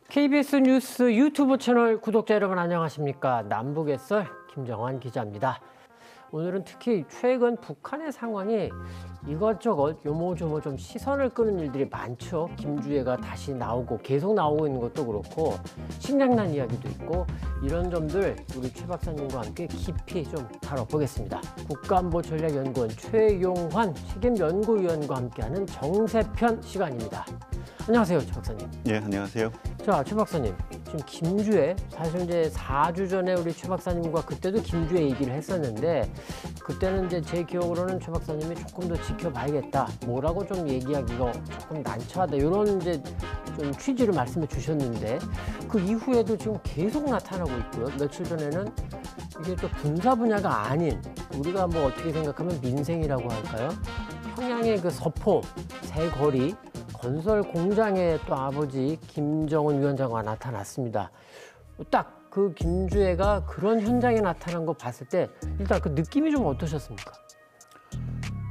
KBS 뉴스 유튜브 채널 구독자 여러분 안녕하십니까? 남북의 썰 김정환 기자입니다. 오늘은 특히 최근 북한의 상황이 이것저것 요모조모 좀 시선을 끄는 일들이 많죠. 김주애가 다시 나오고 계속 나오고 있는 것도 그렇고 식량난 이야기도 있고 이런 점들 우리 최 박사님과 함께 깊이 좀 다뤄보겠습니다. 국가안보전략연구원 최용환 책임연구위원과 함께하는 정세편 시간입니다. 안녕하세요, 최 박사님. 예, 안녕하세요. 자, 최 박사님. 지금 김주애, 사실 이제 4주 전에 우리 최 박사님과 그때도 김주애 얘기를 했었는데 그때는 이제 제 기억으로는 최 박사님이 조금 더 지켜봐야겠다. 뭐라고 좀 얘기하기가 조금 난처하다. 이런 이제 좀 취지를 말씀해 주셨는데 그 이후에도 지금 계속 나타나고 있고요. 며칠 전에는 이게 또 군사 분야가 아닌 우리가 뭐 어떻게 생각하면 민생이라고 할까요? 평양의 그 서포, 새 거리, 건설 공장에 또 아버지 김정은 위원장과 나타났습니다. 딱 그 김주애가 그런 현장에 나타난 거 봤을 때 일단 그 느낌이 좀 어떠셨습니까?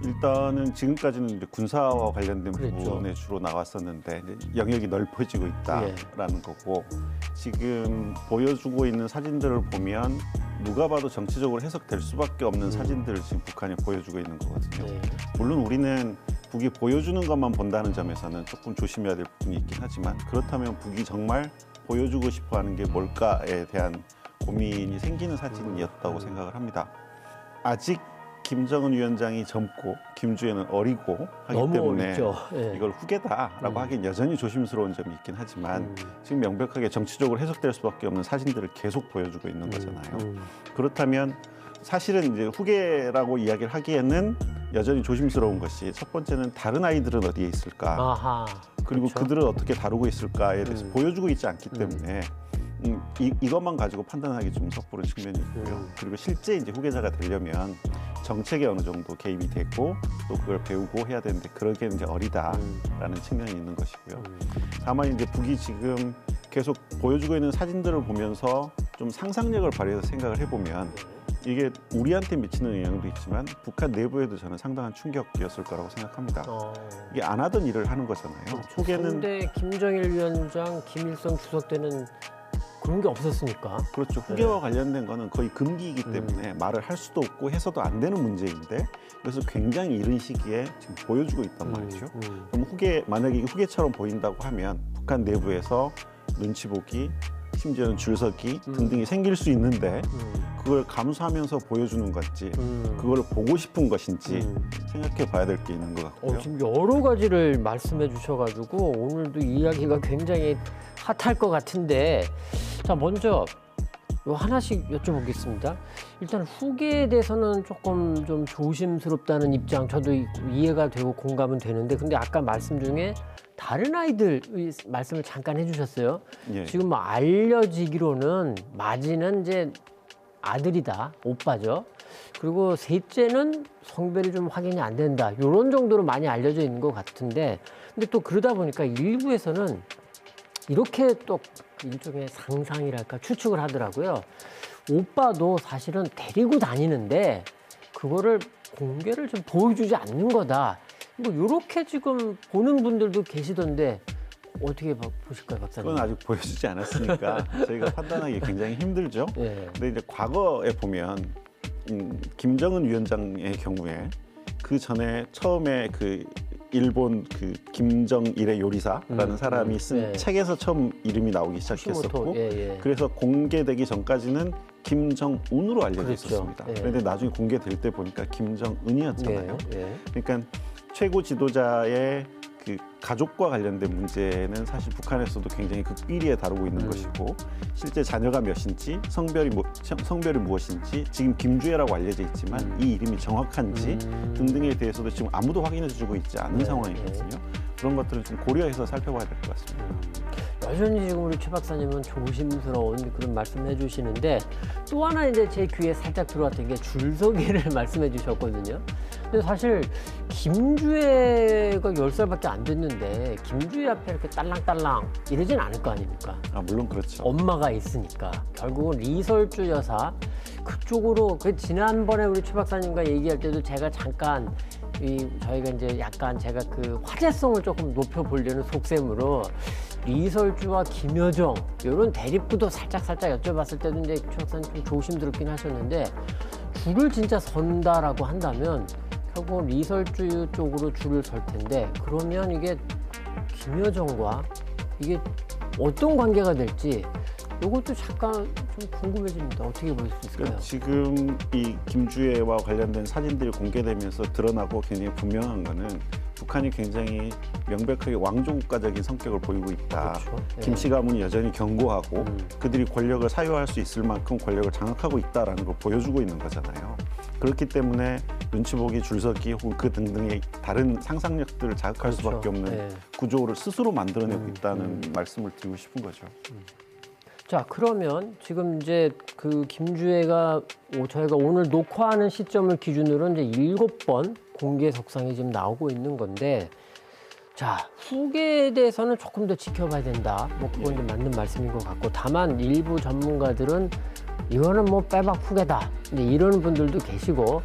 일단은 지금까지는 이제 군사와 관련된 그랬죠. 부분에 주로 나왔었는데 이제 영역이 넓어지고 있다라는 거고 지금 보여주고 있는 사진들을 보면 누가 봐도 정치적으로 해석될 수밖에 없는 사진들을 지금 북한이 보여주고 있는 거거든요. 네. 물론 우리는 북이 보여주는 것만 본다는 점에서는 조금 조심해야 될 부분이 있긴 하지만 그렇다면 북이 정말 보여주고 싶어하는 게 뭘까에 대한 고민이 생기는 사진이었다고 생각을 합니다. 아직 김정은 위원장이 젊고 김주애는 어리고 하기 너무 때문에 어리죠. 예. 이걸 후계다라고 하기엔 여전히 조심스러운 점이 있긴 하지만 지금 명백하게 정치적으로 해석될 수밖에 없는 사진들을 계속 보여주고 있는 거잖아요. 그렇다면 사실은 이제 후계라고 이야기를 하기에는 여전히 조심스러운 것이 첫 번째는 다른 아이들은 어디에 있을까? 아하, 그리고 그렇죠. 그들을 어떻게 다루고 있을까에 대해서 보여주고 있지 않기 때문에 이것만 가지고 판단하기 좀 섣부른 측면이 있고요. 그리고 실제 이제 후계자가 되려면 정책에 어느 정도 개입이 되고 또 그걸 배우고 해야 되는데 그러기에는 이제 어리다라는 측면이 있는 것이고요. 다만 이제 북이 지금 계속 보여주고 있는 사진들을 보면서 좀 상상력을 발휘해서 생각을 해보면 이게 우리한테 미치는 영향도 있지만 북한 내부에도 저는 상당한 충격이었을 거라고 생각합니다. 이게 안 하던 일을 하는 거잖아요. 후계는 근데 김정일 위원장, 김일성 주석 때는 그런 게 없었으니까. 그렇죠. 후계와 관련된 거는 거의 금기이기 때문에 말을 할 수도 없고 해서도 안 되는 문제인데 그래서 굉장히 이른 시기에 지금 보여주고 있단 말이죠. 그럼 만약에 이게 후계처럼 보인다고 하면 북한 내부에서 눈치 보기, 심지어는 줄서기 등등이 생길 수 있는데 그걸 감수하면서 보여주는 건지 그걸 보고 싶은 것인지 생각해 봐야 될 게 있는 것 같고요. 지금 여러 가지를 말씀해 주셔가지고 오늘도 이야기가 굉장히 핫할 것 같은데 자 먼저 하나씩 여쭤보겠습니다. 일단 후계에 대해서는 조금 좀 조심스럽다는 입장 저도 이해가 되고 공감은 되는데 근데 아까 말씀 중에 다른 아이들 말씀을 잠깐 해주셨어요. 예. 지금 뭐 알려지기로는 마지는 이제 아들이다, 오빠죠. 그리고 셋째는 성별이 좀 확인이 안 된다. 이런 정도로 많이 알려져 있는 것 같은데 근데 또 그러다 보니까 일부에서는 이렇게 또 일종의 상상이랄까 추측을 하더라고요. 오빠도 사실은 데리고 다니는데 그거를 공개를 좀 보여주지 않는 거다. 뭐 이렇게 지금 보는 분들도 계시던데 어떻게 보실까요, 박사님? 그건 아직 보여주지 않았으니까 저희가 판단하기 굉장히 힘들죠. 예. 근데 이제 과거에 보면 김정은 위원장의 경우에 그 전에 처음에 그 일본 그 김정일의 요리사라는 사람이 쓴 예. 책에서 처음 이름이 나오기 시작했었고 예. 그래서 공개되기 전까지는 김정운으로 알려져 그렇죠. 있었습니다. 예. 그런데 나중에 공개될 때 보니까 김정은이었잖아요. 예. 그러니까 최고 지도자의 그 가족과 관련된 문제는 사실 북한에서도 굉장히 극비리에 다루고 있는 것이고 실제 자녀가 몇인지 성별이 무엇인지 지금 김주애라고 알려져 있지만 이 이름이 정확한지 등등에 대해서도 지금 아무도 확인해주고 있지 않은 상황이거든요. 그런 것들을 좀 고려해서 살펴봐야 될 것 같습니다. 여전히 지금 우리 최 박사님은 조심스러운 그런 말씀을 해주시는데 또 하나 이제 제 귀에 살짝 들어왔던 게 줄서기를 말씀해 주셨거든요. 근데 사실 김주애가 10살밖에 안 됐는데 김주애 앞에 이렇게 딸랑딸랑 이러진 않을 거 아닙니까? 아, 물론 그렇죠. 엄마가 있으니까 결국은 리설주 여사 그쪽으로 그 지난번에 우리 최 박사님과 얘기할 때도 제가 잠깐 저희가 이제 약간 제가 그 화제성을 조금 높여보려는 속셈으로 리설주와 김여정 이런 대립구도 살짝 여쭤봤을 때도 이제 최 박사님 좀 조심스럽긴 하셨는데 줄을 진짜 선다라고 한다면 결국 리설주 쪽으로 줄을 설 텐데 그러면 이게 김여정과 이게 어떤 관계가 될지 이것도 잠깐 좀 궁금해집니다. 어떻게 볼 수 있을까요? 지금 이 김주애와 관련된 사진들이 공개되면서 드러나고 굉장히 분명한 거는 북한이 굉장히 명백하게 왕조국가적인 성격을 보이고 있다. 그렇죠. 김씨 가문이 여전히 견고하고 그들이 권력을 사유할 수 있을 만큼 권력을 장악하고 있다라는 걸 보여주고 있는 거잖아요. 그렇기 때문에 눈치 보기, 줄서기 혹은 그 등등의 다른 상상력들을 자극할 그렇죠. 수밖에 없는 구조를 스스로 만들어내고 있다는 말씀을 드리고 싶은 거죠. 자, 그러면 지금 이제 그 김주애가 저희가 오늘 녹화하는 시점을 기준으로 이제 7번 공개 석상이 지금 나오고 있는 건데, 자, 후계에 대해서는 조금 더 지켜봐야 된다. 뭐 그건 좀 맞는 말씀인 것 같고, 다만 일부 전문가들은 이거는 뭐 빼박 후계다. 근데 이런 분들도 계시고,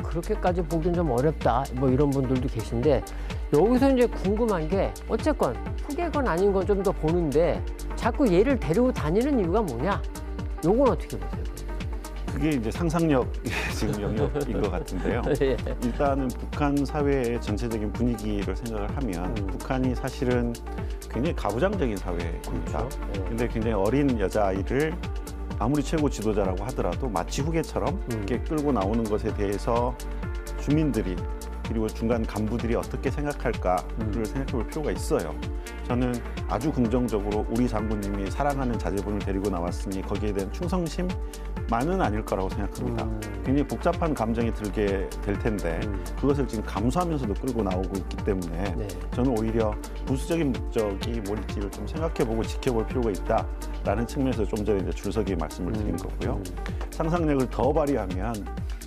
그렇게까지 보기는 좀 어렵다. 뭐 이런 분들도 계신데, 여기서 이제 궁금한 게 어쨌건 후계건 아닌 건 좀 더 보는데 자꾸 얘를 데리고 다니는 이유가 뭐냐? 요건 어떻게 보세요? 그게 이제 상상력 지금 영역인 것 같은데요. 예. 일단은 북한 사회의 전체적인 분위기를 생각을 하면 북한이 사실은 굉장히 가부장적인 사회입니다. 그렇죠. 예. 근데 굉장히 어린 여자아이를 아무리 최고 지도자라고 하더라도 마치 후계처럼 이렇게 끌고 나오는 것에 대해서 주민들이 그리고 중간 간부들이 어떻게 생각할까를 생각해 볼 필요가 있어요. 저는 아주 긍정적으로 우리 장군님이 사랑하는 자제분을 데리고 나왔으니 거기에 대한 충성심만은 아닐 거라고 생각합니다. 굉장히 복잡한 감정이 들게 될 텐데 그것을 지금 감수하면서도 끌고 나오고 있기 때문에 네. 저는 오히려 부수적인 목적이 뭘지를 좀 생각해보고 지켜볼 필요가 있다라는 측면에서 좀 전에 이제 줄서기 말씀을 드린 거고요. 상상력을 더 발휘하면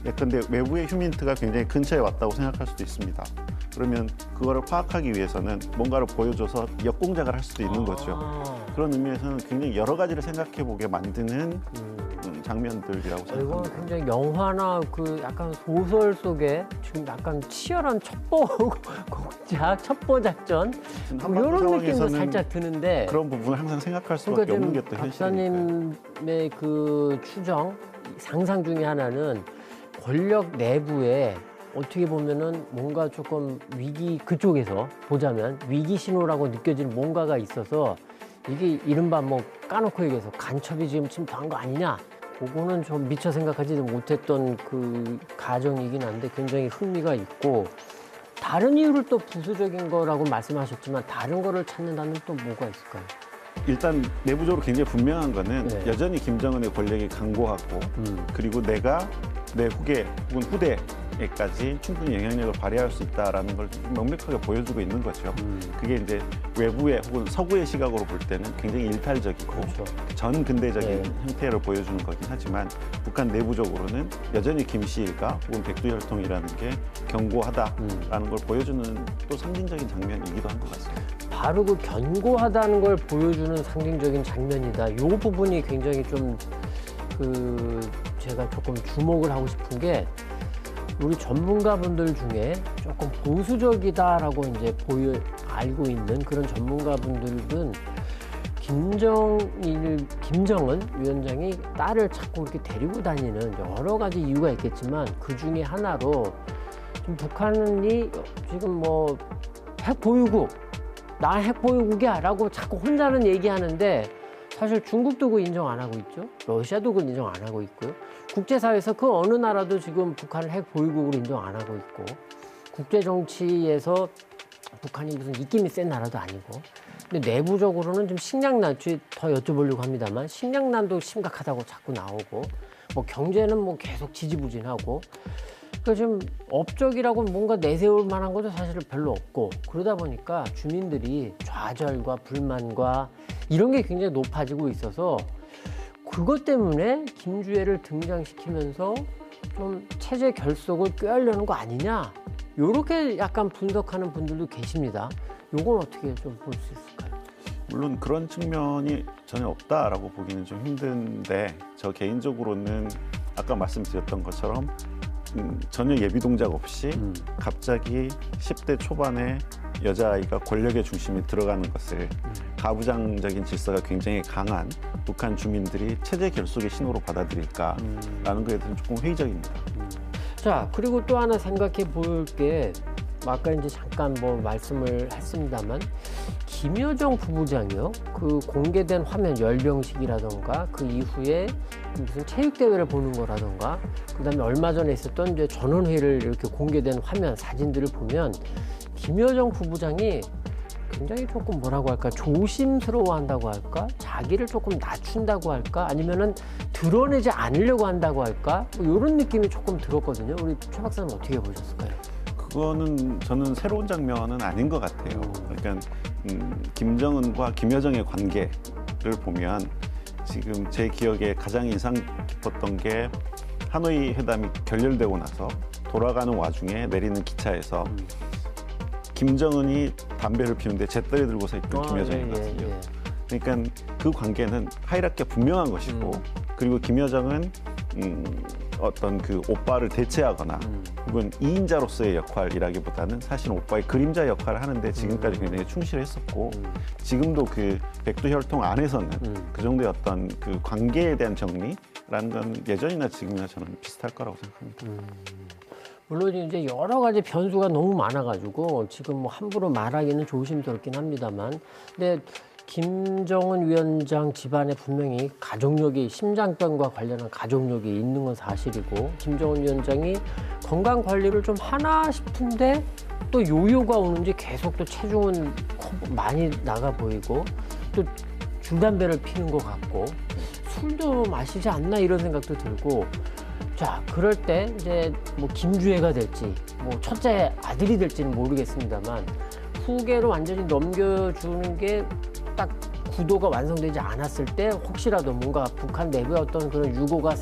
예컨대 외부의 휴민트가 굉장히 근처에 왔다고 생각할 수도 있습니다. 그러면 그거를 파악하기 위해서는 뭔가를 보여줘서 역공작을 할 수도 있는 거죠. 그런 의미에서는 굉장히 여러 가지를 생각해보게 만드는 장면들이라고 이건 생각합니다. 굉장히 영화나 그 약간 소설 속에 지금 약간 치열한 첩보 작전 뭐 이런 느낌도 살짝 드는데 그런 부분을 항상 생각할 수밖에 없는 게 또 현실이니까요. 박사님의 그 추정, 상상 중에 하나는 권력 내부에 어떻게 보면은 뭔가 조금 위기 그쪽에서 보자면 위기 신호라고 느껴지는 뭔가가 있어서 이게 이른바 뭐 까놓고 얘기해서 간첩이 지금 침투한 거 아니냐? 그거는 좀 미처 생각하지도 못했던 그 가정이긴 한데 굉장히 흥미가 있고 다른 이유를 또 부수적인 거라고 말씀하셨지만 다른 거를 찾는다면 또 뭐가 있을까요? 일단 내부적으로 굉장히 분명한 거는 네. 여전히 김정은의 권력이 강고하고 그리고 내가 내 후계 혹은 후대에까지 충분히 영향력을 발휘할 수 있다라는 걸 명백하게 보여주고 있는 거죠. 그게 이제 외부의 혹은 서구의 시각으로 볼 때는 굉장히 일탈적이고 그렇죠. 전 근대적인 네. 형태를 보여주는 거긴 하지만 북한 내부적으로는 여전히 김씨 일가 혹은 백두혈통이라는 게 견고하다라는 걸 보여주는 또 상징적인 장면이기도 한 것 같습니다. 바로 그 견고하다는 걸 보여주는 상징적인 장면이다. 이 부분이 굉장히 좀 제가 조금 주목을 하고 싶은 게 우리 전문가분들 중에 조금 보수적이다라고 이제 알고 있는 그런 전문가분들은 김정은 위원장이 딸을 자꾸 이렇게 데리고 다니는 여러 가지 이유가 있겠지만 그 중에 하나로 좀 북한이 지금 뭐 핵보유국 나 핵보유국이야 라고 자꾸 혼자는 얘기하는데 사실 중국도 그거 인정 안 하고 있죠. 러시아도 그걸 인정 안 하고 있고요. 국제사회에서 그 어느 나라도 지금 북한을 핵보유국으로 인정 안 하고 있고 국제정치에서 북한이 무슨 입김이 센 나라도 아니고 근데 내부적으로는 좀 식량난, 더 여쭤보려고 합니다만 식량난도 심각하다고 자꾸 나오고 뭐 경제는 뭐 계속 지지부진하고 그러니까 지금 업적이라고 뭔가 내세울 만한 것도 사실 별로 없고 그러다 보니까 주민들이 좌절과 불만과 이런 게 굉장히 높아지고 있어서 그것 때문에 김주애를 등장시키면서 좀 체제 결속을 꾀하려는 거 아니냐 이렇게 약간 분석하는 분들도 계십니다. 요건 어떻게 좀 볼 수 있을까요? 물론 그런 측면이 전혀 없다라고 보기는 좀 힘든데 저 개인적으로는 아까 말씀드렸던 것처럼 전혀 예비 동작 없이 갑자기 10대 초반에 여자아이가 권력의 중심에 들어가는 것을 가부장적인 질서가 굉장히 강한 북한 주민들이 체제 결속의 신호로 받아들일까라는 것에 대해서는 조금 회의적입니다. 자, 그리고 또 하나 생각해 볼 게 아까 이제 잠깐 뭐 말씀을 했습니다만 김여정 부부장이요. 그 공개된 화면 열병식이라던가 그 이후에 무슨 체육대회를 보는 거라던가 그다음에 얼마 전에 있었던 이제 전원회의를 이렇게 공개된 화면 사진들을 보면 김여정 부부장이 굉장히 조금 뭐라고 할까 조심스러워한다고 할까 자기를 조금 낮춘다고 할까 아니면은 드러내지 않으려고 한다고 할까 뭐 이런 느낌이 조금 들었거든요. 우리 최 박사님 어떻게 보셨을까요? 그거는 저는 새로운 장면은 아닌 것 같아요. 그러니까 김정은과 김여정의 관계를 보면 지금 제 기억에 가장 인상 깊었던 게 하노이 회담이 결렬되고 나서 돌아가는 와중에 내리는 기차에서 김정은이 담배를 피우는데 잿더리 들고 서 있던 김여정이거든요. 그러니까 그 관계는 하이라키가 분명한 것이고 그리고 김여정은 어떤 그 오빠를 대체하거나 혹은 2인자로서의 역할이라기보다는 사실 오빠의 그림자 역할을 하는데 지금까지 굉장히 충실했었고 지금도 그 백두혈통 안에서는 그 정도의 어떤 그 관계에 대한 정리라는 건 예전이나 지금이나 저는 비슷할 거라고 생각합니다. 물론 이제 여러 가지 변수가 너무 많아가지고 지금 뭐 함부로 말하기는 조심스럽긴 합니다만, 근데 김정은 위원장 집안에 분명히 가족력이 심장병과 관련한 가족력이 있는 건 사실이고 김정은 위원장이 건강 관리를 좀 하나 싶은데 또 요요가 오는지 계속 또 체중은 많이 나가 보이고 또 줄담배를 피는 것 같고 술도 마시지 않나 이런 생각도 들고. 자, 그럴 때 이제 뭐 김주애가 될지 뭐 첫째 아들이 될지는 모르겠습니다만 후계로 완전히 넘겨주는 게 딱 구도가 완성되지 않았을 때 혹시라도 뭔가 북한 내부의 어떤 그런 유고가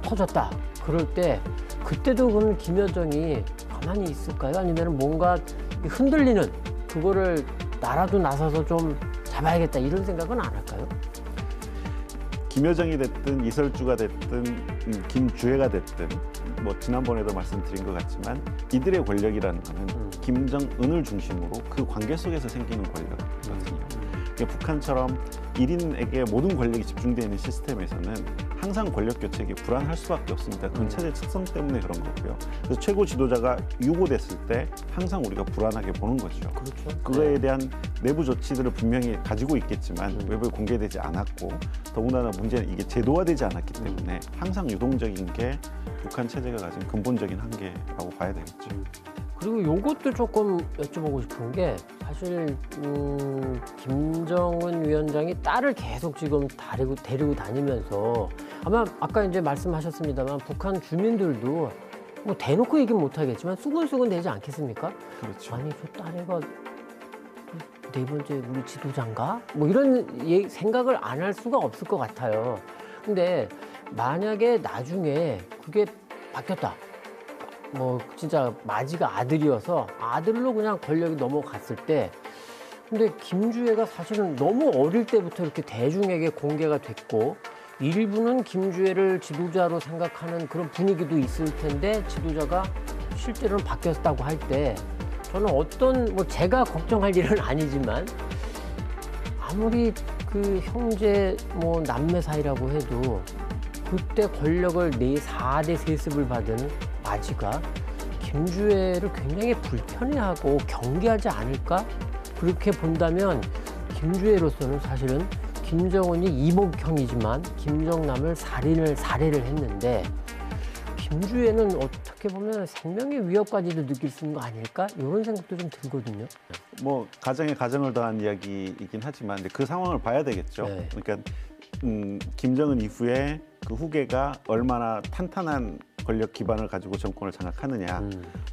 터졌다 그럴 때 그때도 그러면 김여정이 가만히 있을까요? 아니면 뭔가 흔들리는 그거를 나라도 나서서 좀 잡아야겠다 이런 생각은 안 할까요? 김여정이 됐든 이설주가 됐든 김주애가 됐든 뭐 지난번에도 말씀드린 것 같지만 이들의 권력이라는 것은 김정은을 중심으로 그 관계 속에서 생기는 권력이거든요. 그러니까 북한처럼 1인에게 모든 권력이 집중되어 있는 시스템에서는 항상 권력 교체가 불안할 수밖에 없습니다. 그건 체제 특성 때문에 그런 거고요. 그래서 최고 지도자가 유고됐을 때 항상 우리가 불안하게 보는 거죠. 그렇죠. 그거에 대한 내부 조치들을 분명히 가지고 있겠지만 외부에 공개되지 않았고 더군다나 문제는 이게 제도화되지 않았기 때문에 항상 유동적인 게 북한 체제가 가진 근본적인 한계라고 봐야 되겠죠. 그리고 요것도 조금 여쭤보고 싶은 게 사실 김정은 위원장이 딸을 계속 지금 데리고 다니면서 아마 아까 이제 말씀하셨습니다만 북한 주민들도 뭐 대놓고 얘기는 못하겠지만 수근수근 되지 않겠습니까? 그렇죠. 아니 저 딸애가 네 번째 우리 지도자인가? 뭐 이런 생각을 안 할 수가 없을 것 같아요. 근데 만약에 나중에 그게 바뀌었다. 뭐 진짜 마지가 아들이어서 아들로 그냥 권력이 넘어갔을 때 근데 김주애가 사실은 너무 어릴 때부터 이렇게 대중에게 공개가 됐고 일부는 김주애를 지도자로 생각하는 그런 분위기도 있을 텐데 지도자가 실제로는 바뀌었다고 할 때 저는 어떤 뭐 제가 걱정할 일은 아니지만 아무리 그 형제 뭐 남매 사이라고 해도 그때 권력을 4대 세습을 받은 마지가 김주애를 굉장히 불편해하고 경계하지 않을까? 그렇게 본다면 김주애로서는 사실은 김정은이 이복형이지만 김정남을 살해를 했는데 김주애는 어떻게 보면 생명의 위협까지도 느낄 수 있는 거 아닐까? 이런 생각도 좀 들거든요. 뭐 가정에 가정을 더한 이야기이긴 하지만 그 상황을 봐야 되겠죠. 네. 그러니까 김정은 이후에 그 후계가 얼마나 탄탄한 권력 기반을 가지고 정권을 장악하느냐.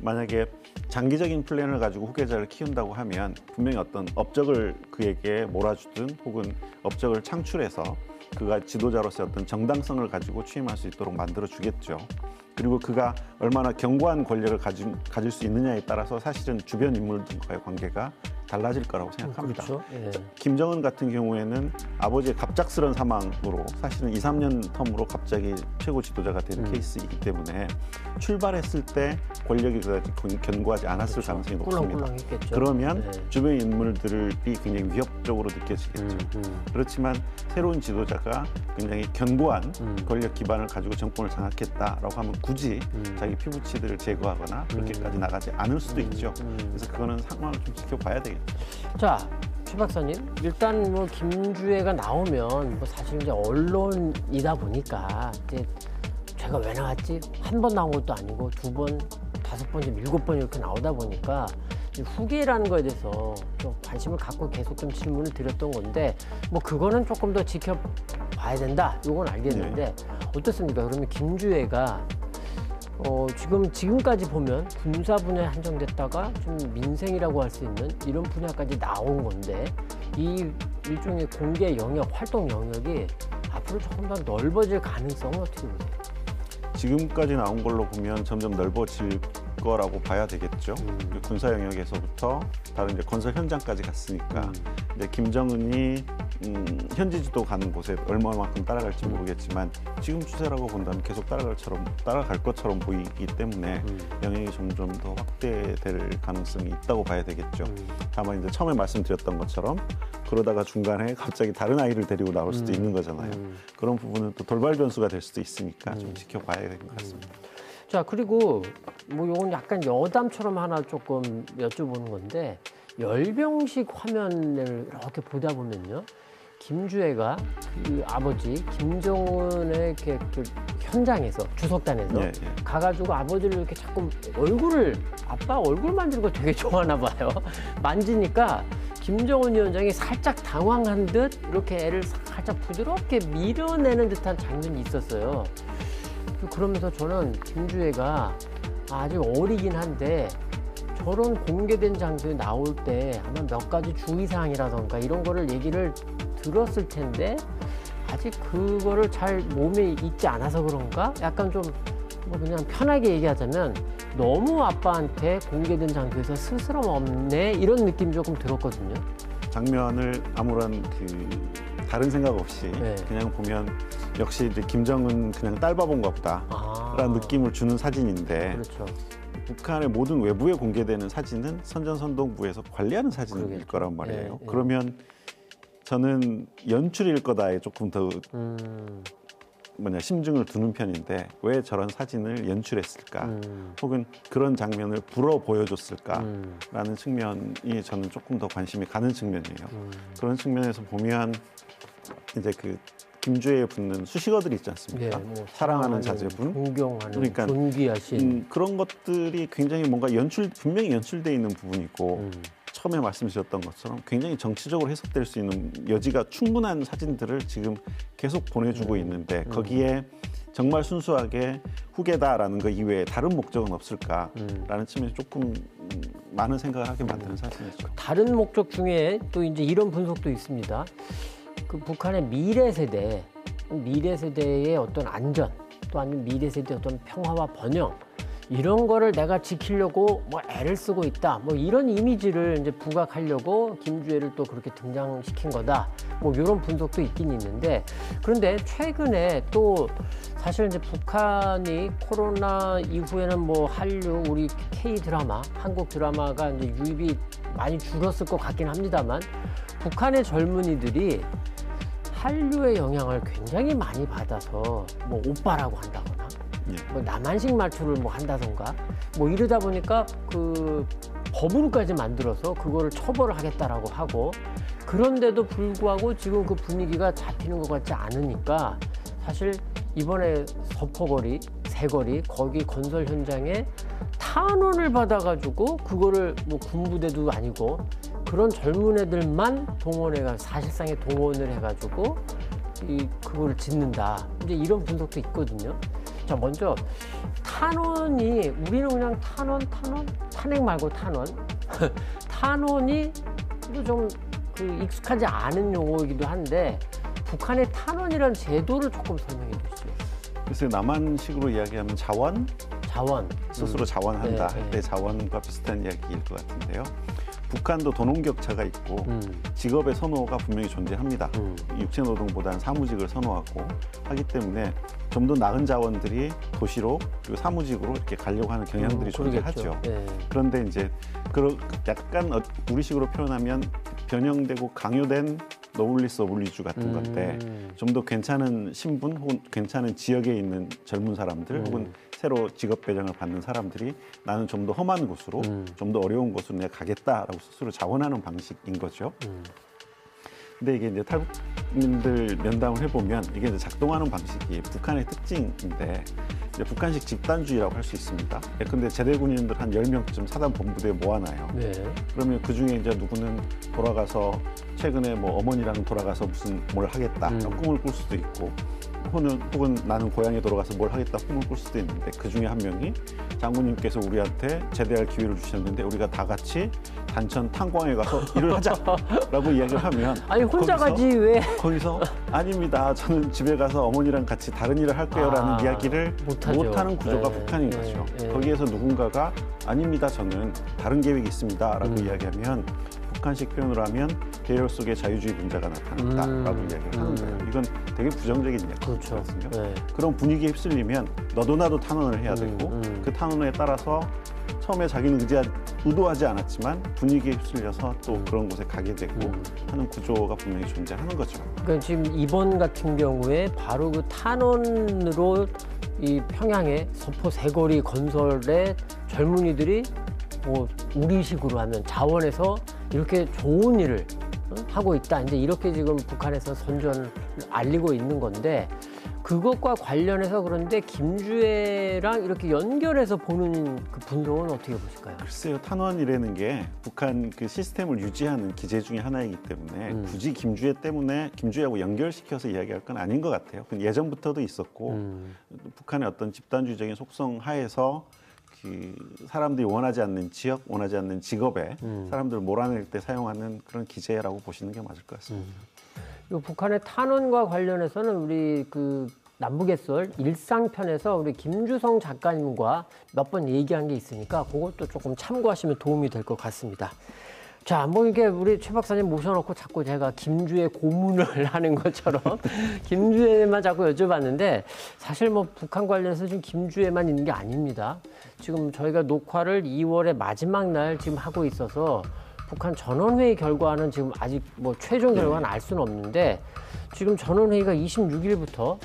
만약에 장기적인 플랜을 가지고 후계자를 키운다고 하면 분명히 어떤 업적을 그에게 몰아주든 혹은 업적을 창출해서 그가 지도자로서의 어떤 정당성을 가지고 취임할 수 있도록 만들어주겠죠. 그리고 그가 얼마나 견고한 권력을 가질 수 있느냐에 따라서 사실은 주변 인물들과의 관계가 달라질 거라고 생각합니다. 그렇죠. 예. 김정은 같은 경우에는 아버지의 갑작스런 사망으로 사실은 2, 3년 텀으로 갑자기 최고 지도자가 되는 케이스이기 때문에 출발했을 때 권력이 그다지 견고하지 않았을 그렇죠. 가능성이 높습니다. 꿀렁꿀렁했겠죠. 그러면 네. 주변 인물들이 굉장히 위협적으로 느껴지겠죠. 그렇지만 새로운 지도자가 굉장히 견고한 권력 기반을 가지고 정권을 장악했다라고 하면 굳이 자기 피부치들을 제거하거나 그렇게까지 나가지 않을 수도 있죠. 그래서 그거는 상황을 좀 지켜봐야 되겠죠. 자, 최 박사님, 일단 뭐 김주애가 나오면 뭐 사실 이제 언론이다 보니까 이제 제가 왜 나왔지? 한 번 나온 것도 아니고 2번, 5번, 7번 이렇게 나오다 보니까 이 후기라는 거에 대해서 좀 관심을 갖고 계속 좀 질문을 드렸던 건데 뭐 그거는 조금 더 지켜봐야 된다. 이건 알겠는데 어떻습니까? 그러면 김주애가 지금까지 보면 군사 분야에 한정됐다가 좀 민생이라고 할 수 있는 이런 분야까지 나온 건데 이 일종의 공개 영역, 활동 영역이 앞으로 조금 더 넓어질 가능성은 어떻게 보세요? 지금까지 나온 걸로 보면 점점 넓어질 거라고 봐야 되겠죠. 군사 영역에서부터 다른 이제 건설 현장까지 갔으니까 이제 김정은이 현지지도 가는 곳에 얼마만큼 따라갈지 모르겠지만 지금 추세라고 본다면 계속 따라갈 것처럼 보이기 때문에 영역이 점점 더 확대될 가능성이 있다고 봐야 되겠죠. 다만 이제 처음에 말씀드렸던 것처럼 그러다가 중간에 갑자기 다른 아이를 데리고 나올 수도 있는 거잖아요. 그런 부분은 또 돌발 변수가 될 수도 있으니까 좀 지켜봐야 되는 것 같습니다. 자, 그리고 뭐 요건 약간 여담처럼 하나 조금 여쭤보는 건데 열병식 화면을 이렇게 보다 보면요. 김주애가 그 아버지 김정은의 이렇게 그 현장에서 주석단에서 예, 예. 가가지고 아버지를 이렇게 자꾸 아빠 얼굴 만지는 거 되게 좋아하나 봐요. 만지니까 김정은 위원장이 살짝 당황한 듯 이렇게 애를 살짝 부드럽게 밀어내는 듯한 장면이 있었어요. 그러면서 저는 김주애가 아직 어리긴 한데 저런 공개된 장소에 나올 때 아마 몇 가지 주의사항이라던가 이런 거를 얘기를 들었을 텐데 아직 그거를 잘 몸에 익지 않아서 그런가? 약간 좀 뭐 그냥 편하게 얘기하자면 너무 아빠한테 공개된 장소에서 스스럼 없네 이런 느낌이 조금 들었거든요. 장면을 아무런 다른 생각 없이 네. 그냥 보면 역시 이제 김정은 그냥 딸바본가 보다라는 느낌을 주는 사진인데 그렇죠. 북한의 모든 외부에 공개되는 사진은 선전선동부에서 관리하는 사진일 그러겠죠. 거란 말이에요. 예. 그러면 저는 연출일 거다에 조금 더 심증을 두는 편인데 왜 저런 사진을 연출했을까? 혹은 그런 장면을 불어 보여줬을까라는 측면이 저는 조금 더 관심이 가는 측면이에요. 그런 측면에서 보면 이제 그 김주애에 붙는 수식어들이 있지 않습니까? 네, 뭐 사랑하는 자제분, 존경하는, 그러니까 존귀하신 그런 것들이 굉장히 뭔가 분명히 연출돼 있는 부분이고 처음에 말씀드렸던 것처럼 굉장히 정치적으로 해석될 수 있는 여지가 충분한 사진들을 지금 계속 보내주고 있는데 거기에 정말 순수하게 후계다라는 거 이외에 다른 목적은 없을까라는 측면에서 조금 많은 생각을 하게 만드는 사진이죠. 다른 목적 중에 또 이제 이런 분석도 있습니다. 그 북한의 미래 세대의 어떤 안전, 또 아니면 미래 세대의 어떤 평화와 번영 이런 거를 내가 지키려고 뭐 애를 쓰고 있다. 뭐 이런 이미지를 이제 부각하려고 김주애를 또 그렇게 등장시킨 거다. 뭐 이런 분석도 있긴 있는데 그런데 최근에 또 사실 이제 북한이 코로나 이후에는 뭐 한류, 우리 K 드라마, 한국 드라마가 이제 유입이 많이 줄었을 것 같긴 합니다만 북한의 젊은이들이 한류의 영향을 굉장히 많이 받아서 뭐 오빠라고 한다거나 뭐 남한식 말투를 뭐 한다던가 뭐 이러다 보니까 그 법으로까지 만들어서 그거를 처벌을 하겠다라고 하고 그런데도 불구하고 지금 그 분위기가 잡히는 것 같지 않으니까 사실 이번에 서포거리, 새거리 거기 건설 현장에 탄원을 받아가지고 그거를 뭐 군부대도 아니고 그런 젊은 애들만 동원해가 사실상의 동원을 해가지고 그거를 짓는다. 이제 이런 분석도 있거든요. 자, 먼저 탄원이 우리는 그냥 탄핵 말고 탄원. 탄원이 좀 익숙하지 않은 용어이기도 한데 북한의 탄원이라는 제도를 조금 설명해 주시죠. 글쎄요, 남한식으로 이야기하면 자원? 자원. 스스로 자원한다 네, 할 때 자원과 비슷한 이야기일 것 같은데요. 북한도 도농 격차가 있고 직업의 선호가 분명히 존재합니다. 육체 노동보다는 사무직을 선호하고 하기 때문에 좀 더 나은 자원들이 도시로 그리고 사무직으로 이렇게 가려고 하는 경향들이 존재하죠. 예. 그런데 이제 약간 우리식으로 표현하면 변형되고 강요된 노블리스 오블리주 같은 건데 좀 더 괜찮은 신분 혹은 괜찮은 지역에 있는 젊은 사람들 혹은 새로 직업 배정을 받는 사람들이 나는 좀 더 험한 곳으로 좀 더 어려운 곳으로 내가 가겠다라고 스스로 자원하는 방식인 거죠. 근데 이게 이제 탈북민들 면담을 해보면 이게 이제 작동하는 방식이 북한의 특징인데 이제 북한식 집단주의라고 할 수 있습니다. 근데 제대 군인들 한 10명쯤 사단 본부대에 모아놔요. 네. 그러면 그 중에 이제 누구는 돌아가서 최근에 뭐 어머니랑 돌아가서 무슨 뭘 하겠다 꿈을 꿀 수도 있고 혹은 나는 고향에 돌아가서 뭘 하겠다 꿈을 꿀 수도 있는데 그 중에 한 명이 장군님께서 우리한테 제대할 기회를 주셨는데 우리가 다 같이 단천 탄광에 가서 일을 하자라고 이야기를 하면 아니 혼자 가지 왜? 거기서 아닙니다. 저는 집에 가서 어머니랑 같이 다른 일을 할 거예요라는 이야기를 못하는 구조가 네, 북한인 네, 거죠. 네. 거기에서 누군가가 아닙니다. 저는 다른 계획이 있습니다라고 이야기하면 북한식 표현으로 하면 계열 속에 자유주의 분자가 나타났다라고 이야기를 하는 거예요. 이건 되게 부정적인 이야기거든요. 네. 그런 분위기에 휩쓸리면 너도 나도 탄원을 해야 되고 그 탄원에 따라서 처음에 자기는 의도하지 않았지만 분위기에 휩쓸려서 또 그런 곳에 가게 되고 하는 구조가 분명히 존재하는 거죠. 그러니까 지금 이번 같은 경우에 바로 그 탄원으로 이 평양의 서포 세거리 건설에 젊은이들이 뭐 우리식으로 하면 자원에서 이렇게 좋은 일을 하고 있다. 이제 이렇게 지금 북한에서 선전을 알리고 있는 건데 그것과 관련해서 그런데 김주애랑 이렇게 연결해서 보는 그 분석은 어떻게 보실까요? 글쎄요, 탄원이라는 게 북한 그 시스템을 유지하는 기제 중에 하나이기 때문에 굳이 김주애하고 연결시켜서 이야기할 건 아닌 것 같아요. 예전부터도 있었고 북한의 어떤 집단주의적인 속성 하에서 그 사람들이 원하지 않는 지역, 원하지 않는 직업에 사람들을 몰아낼 때 사용하는 그런 기제라고 보시는 게 맞을 것 같습니다. 이 북한의 탄원과 관련해서는 우리 그 남북의 썰 일상편에서 우리 김주성 작가님과 몇 번 얘기한 게 있으니까 그것도 조금 참고하시면 도움이 될 것 같습니다. 자, 뭐 이게 우리 최 박사님 모셔놓고 자꾸 제가 김주애 고문을 하는 것처럼 김주애만 자꾸 여쭤봤는데 사실 뭐 북한 관련해서 지금 김주애만 있는 게 아닙니다. 지금 저희가 녹화를 2월의 마지막 날 지금 하고 있어서 북한 전원회의 결과는 지금 아직 뭐 최종 결과는 알 수는 없는데 지금 전원회의가 26일부터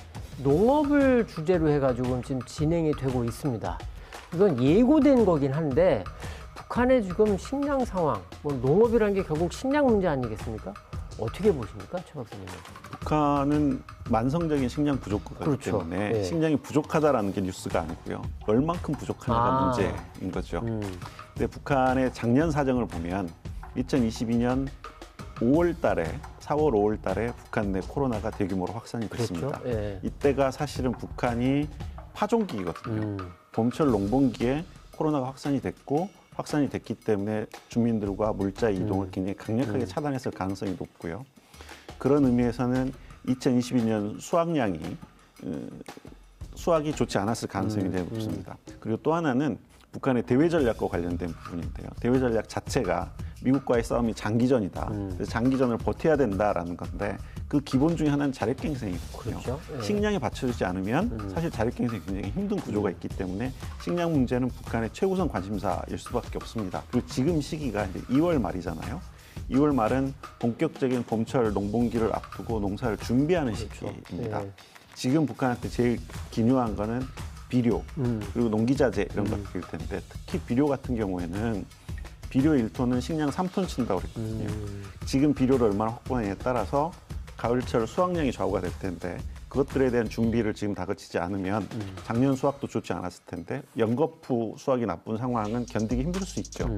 농업을 주제로 해가지고 지금 진행이 되고 있습니다. 이건 예고된 거긴 한데 북한의 지금 식량 상황, 뭐 농업이라는 게 결국 식량 문제 아니겠습니까? 어떻게 보십니까, 최 박사님은? 북한은 만성적인 식량 부족국이기 그렇죠. 때문에 네. 식량이 부족하다라는 게 뉴스가 아니고요. 얼만큼 부족하냐가 문제인 거죠. 근데 북한의 작년 사정을 보면 2022년 4월 5월 달에 북한 내 코로나가 대규모로 확산이 됐습니다. 그렇죠. 예. 이때가 사실은 북한이 파종기거든요. 봄철 농번기에 코로나가 확산이 됐기 때문에 주민들과 물자 이동을 굉장히 강력하게 차단했을 가능성이 높고요. 그런 의미에서는 2022년 수확이 좋지 않았을 가능성이 되게 높습니다. 그리고 또 하나는 북한의 대외 전략과 관련된 부분인데요. 대외 전략 자체가 미국과의 싸움이 장기전이다. 그래서 장기전을 버텨야 된다라는 건데 그 기본 중에 하나는 자력갱생이거든요. 그렇죠. 예. 식량이 받쳐주지 않으면 사실 자력갱생이 굉장히 힘든 구조가 있기 때문에 식량 문제는 북한의 최우선 관심사일 수밖에 없습니다. 그리고 지금 시기가 이제 2월 말이잖아요. 2월 말은 본격적인 봄철 농번기를 앞두고 농사를 준비하는 시기입니다. 예. 지금 북한한테 제일 기묘한 거는 비료 그리고 농기자재 이런 것들일 텐데 특히 비료 같은 경우에는 비료 1톤은 식량 3톤 친다고 그랬거든요. 지금 비료를 얼마나 확보하느냐에 따라서 가을철 수확량이 좌우가 될 텐데 그것들에 대한 준비를 지금 다그치지 않으면 작년 수확도 좋지 않았을 텐데 연거푸 수확이 나쁜 상황은 견디기 힘들 수 있죠.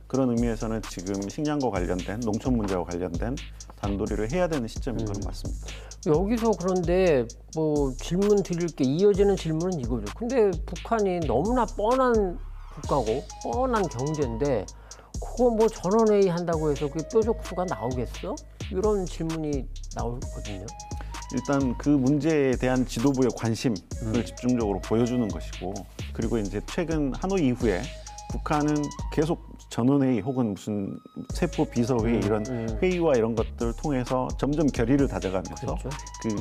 그런 의미에서는 지금 식량과 관련된 농촌 문제와 관련된 단도리를 해야 되는 시점인 건 맞습니다. 여기서 그런데 뭐 질문 드릴 게 이어지는 질문은 이거죠. 근데 북한이 너무나 뻔한 국가고 뻔한 경제인데 그거 뭐 전원회의 한다고 해서 그게 뾰족수가 나오겠어? 이런 질문이 나오거든요. 일단 그 문제에 대한 지도부의 관심을 집중적으로 보여주는 것이고 그리고 이제 최근 하노이 이후에 북한은 계속 전원회의 혹은 무슨 세포 비서회의 이런 회의와 이런 것들을 통해서 점점 결의를 다져가면서 그렇죠. 그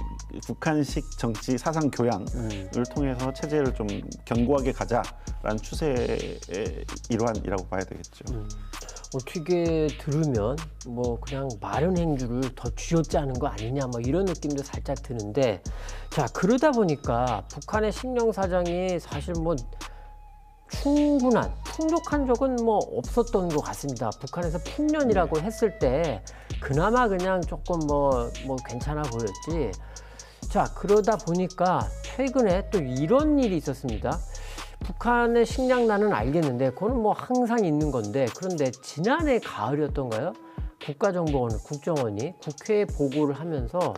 북한식 정치 사상 교양을 통해서 체제를 좀 견고하게 가자라는 추세의 일환이라고 봐야 되겠죠. 어떻게 들으면 뭐 그냥 마련 행주를 더 쥐어짜는 거 아니냐 뭐 이런 느낌도 살짝 드는데, 자 그러다 보니까 북한의 식량 사정이 사실 뭐 충분한 풍족한 적은 뭐 없었던 것 같습니다. 북한에서 풍년이라고 했을 때 그나마 그냥 조금 뭐 괜찮아 보였지. 자 그러다 보니까 최근에 또 이런 일이 있었습니다. 북한의 식량난은 알겠는데 그거는 뭐 항상 있는 건데, 그런데 지난해 가을이었던가요? 국가정보원, 국정원이 국회에 보고를 하면서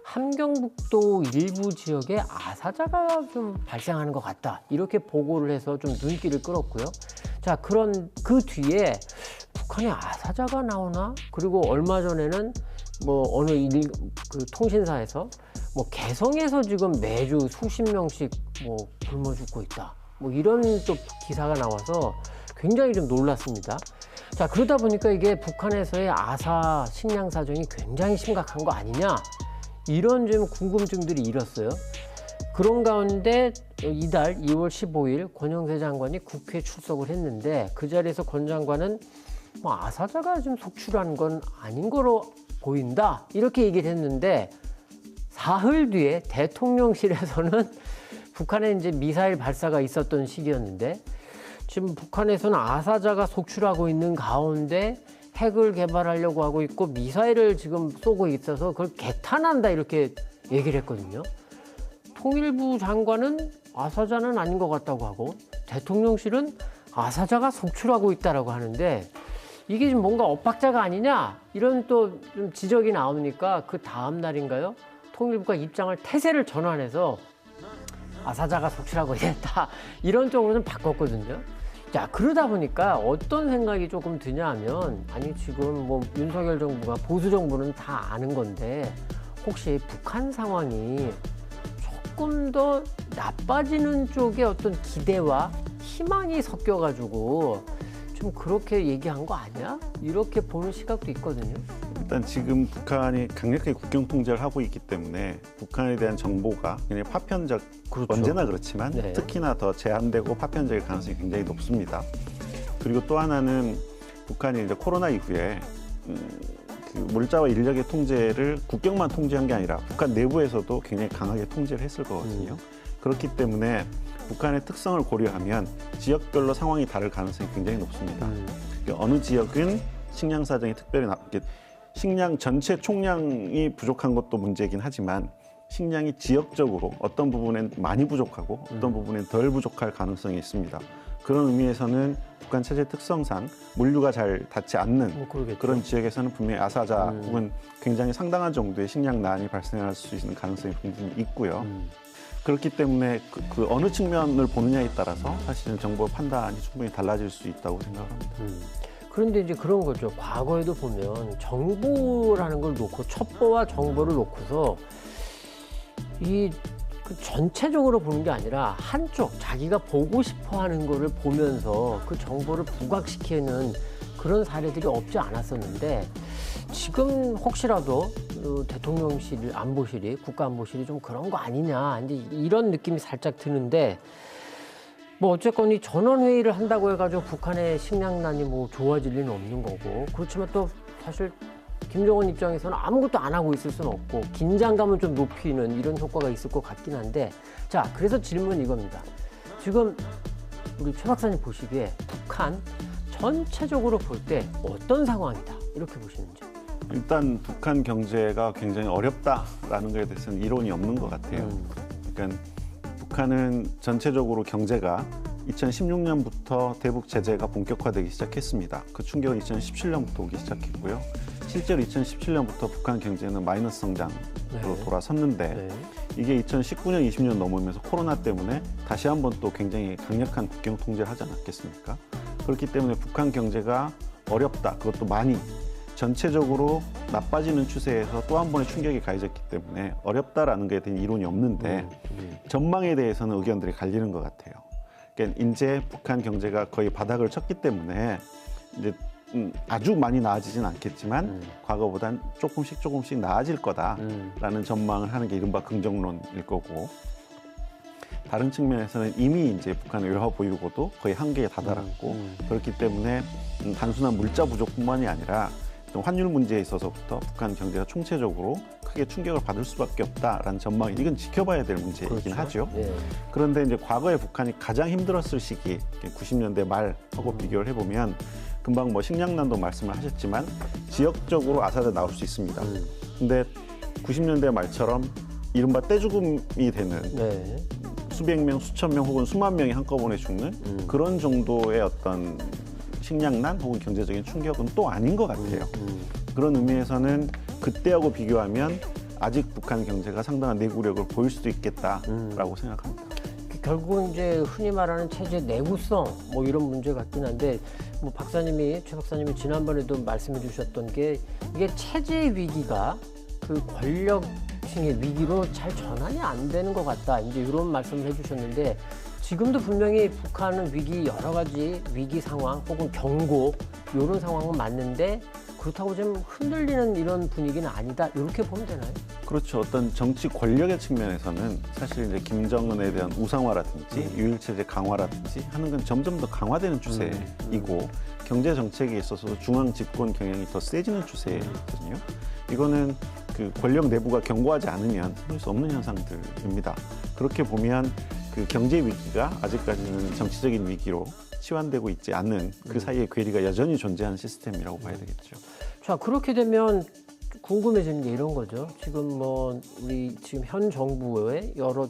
함경북도 일부 지역에 아사자가 좀 발생하는 것 같다, 이렇게 보고를 해서 좀 눈길을 끌었고요. 자, 그 뒤에 북한에 아사자가 나오나? 그리고 얼마 전에는 뭐 어느 그 통신사에서 뭐 개성에서 지금 매주 수십 명씩 뭐 굶어 죽고 있다, 뭐 이런 또 기사가 나와서 굉장히 좀 놀랐습니다. 자, 그러다 보니까 이게 북한에서의 아사 식량 사정이 굉장히 심각한 거 아니냐, 이런 좀 궁금증들이 일었어요. 그런 가운데 이달 2월 15일 권영세 장관이 국회에 출석을 했는데, 그 자리에서 권 장관은 뭐 아사자가 좀 속출한 건 아닌 거로 보인다, 이렇게 얘기를 했는데, 사흘 뒤에 대통령실에서는 북한에 이제 미사일 발사가 있었던 시기였는데, 지금 북한에서는 아사자가 속출하고 있는 가운데 핵을 개발하려고 하고 있고 미사일을 지금 쏘고 있어서 그걸 개탄한다, 이렇게 얘기를 했거든요. 통일부 장관은 아사자는 아닌 것 같다고 하고, 대통령실은 아사자가 속출하고 있다라고 하는데, 이게 지금 뭔가 엇박자가 아니냐, 이런 또 좀 지적이 나오니까 그 다음 날인가요? 통일부가 입장을 태세를 전환해서 아사자가 속출하고 있다, 이런 쪽으로 좀 바꿨거든요. 자, 그러다 보니까 어떤 생각이 조금 드냐 하면, 아니 지금 뭐 윤석열 정부가, 보수 정부는 다 아는 건데 혹시 북한 상황이 조금 더 나빠지는 쪽에 어떤 기대와 희망이 섞여가지고 좀 그렇게 얘기한 거 아니야? 이렇게 보는 시각도 있거든요. 일단 지금 북한이 강력하게 국경 통제를 하고 있기 때문에 북한에 대한 정보가 굉장히 파편적, 그렇죠. 언제나 그렇지만 네. 특히나 더 제한되고 파편적일 가능성이 굉장히 높습니다. 그리고 또 하나는 북한이 이제 코로나 이후에 그 물자와 인력의 통제를 국경만 통제한 게 아니라 북한 내부에서도 굉장히 강하게 통제를 했을 거거든요. 그렇기 때문에 북한의 특성을 고려하면 지역별로 상황이 다를 가능성이 굉장히 높습니다. 어느 지역은 식량 사정이 특별히 식량 전체 총량이 부족한 것도 문제이긴 하지만 식량이 지역적으로 어떤 부분엔 많이 부족하고 어떤 부분엔 덜 부족할 가능성이 있습니다. 그런 의미에서는 북한 체제 특성상 물류가 잘 닿지 않는 그런 지역에서는 분명히 아사자 혹은 굉장히 상당한 정도의 식량난이 발생할 수 있는 가능성이 굉장히 있고요. 그렇기 때문에 그 어느 측면을 보느냐에 따라서 사실은 정보 판단이 충분히 달라질 수 있다고 생각합니다. 그런데 이제 그런 거죠. 과거에도 보면 정보라는 걸 놓고, 첩보와 정보를 놓고서 그 전체적으로 보는 게 아니라 한쪽 자기가 보고 싶어 하는 거를 보면서 그 정보를 부각시키는 그런 사례들이 없지 않았었는데, 지금 혹시라도 대통령실 안보실이, 국가안보실이 좀 그런 거 아니냐, 이제 이런 느낌이 살짝 드는데, 뭐 어쨌건 이 전원회의를 한다고 해가지고 북한의 식량난이 뭐 좋아질 리는 없는 거고, 그렇지만 또 사실 김정은 입장에서는 아무것도 안 하고 있을 수는 없고 긴장감을 좀 높이는 이런 효과가 있을 것 같긴 한데, 자, 그래서 질문은 이겁니다. 지금 우리 최 박사님 보시기에 북한 전체적으로 볼 때 어떤 상황이다, 이렇게 보시는지. 일단 북한 경제가 굉장히 어렵다라는 것에 대해서는 이론이 없는 것 같아요. 그러니까 북한은 전체적으로 경제가 2016년부터 대북 제재가 본격화되기 시작했습니다. 그 충격은 2017년부터 오기 시작했고요. 실제로 2017년부터 북한 경제는 마이너스 성장으로 돌아섰는데, 이게 2019년, 20년 넘으면서 코로나 때문에 다시 한번 또 굉장히 강력한 국경 통제를 하지 않았겠습니까? 그렇기 때문에 북한 경제가 어렵다, 그것도 많이 전체적으로 나빠지는 추세에서 또 한 번의 충격이 가해졌기 때문에 어렵다라는 것에 대한 이론이 없는데, 전망에 대해서는 의견들이 갈리는 것 같아요. 그러니까 그러니까 이제 북한 경제가 거의 바닥을 쳤기 때문에 이제 아주 많이 나아지진 않겠지만 과거보단 조금씩 나아질 거다라는 전망을 하는 게 이른바 긍정론일 거고, 다른 측면에서는 이미 이제 북한의 외화 보유고도 거의 한계에 다다랐고 그렇기 때문에 단순한 물자 부족뿐만이 아니라 또 환율 문제에 있어서부터 북한 경제가 총체적으로 크게 충격을 받을 수밖에 없다라는 전망이, 이건 지켜봐야 될 문제이긴 그렇죠. 하죠. 예. 그런데 이제 과거에 북한이 가장 힘들었을 시기, 90년대 말하고 비교를 해보면 금방 뭐 식량난도 말씀을 하셨지만 지역적으로 아사드 나올 수 있습니다. 근데 90년대 말처럼 이른바 떼죽음이 되는 네. 수백 명, 수천 명 혹은 수만 명이 한꺼번에 죽는 그런 정도의 어떤 식량난 혹은 경제적인 충격은 또 아닌 것 같아요. 그런 의미에서는 그때하고 비교하면 아직 북한 경제가 상당한 내구력을 보일 수도 있겠다라고 생각합니다. 결국은 이제 흔히 말하는 체제 내구성 뭐 이런 문제 같긴 한데, 뭐 최 박사님이 지난번에도 말씀해 주셨던 게 이게 체제 위기가 그 권력층의 위기로 잘 전환이 안 되는 것 같다, 이제 이런 말씀을 해주셨는데, 지금도 분명히 북한은 여러 가지 위기 상황 혹은 경고 이런 상황은 맞는데 그렇다고 좀 흔들리는 이런 분위기는 아니다, 이렇게 보면 되나요? 그렇죠. 어떤 정치 권력의 측면에서는 사실 이제 김정은에 대한 우상화라든지 유일체제 강화라든지 하는 건 점점 더 강화되는 추세이고, 경제 정책에 있어서도 중앙 집권 경향이 더 세지는 추세거든요. 이거는 그 권력 내부가 경고하지 않으면 할 수 없는 현상들입니다. 그렇게 보면 그 경제 위기가 아직까지는 정치적인 위기로 치환되고 있지 않는 그 사이의 괴리가 여전히 존재하는 시스템이라고 봐야 되겠죠. 자, 그렇게 되면 궁금해지는 게 이런 거죠. 지금 뭐 우리 지금 현 정부의 여러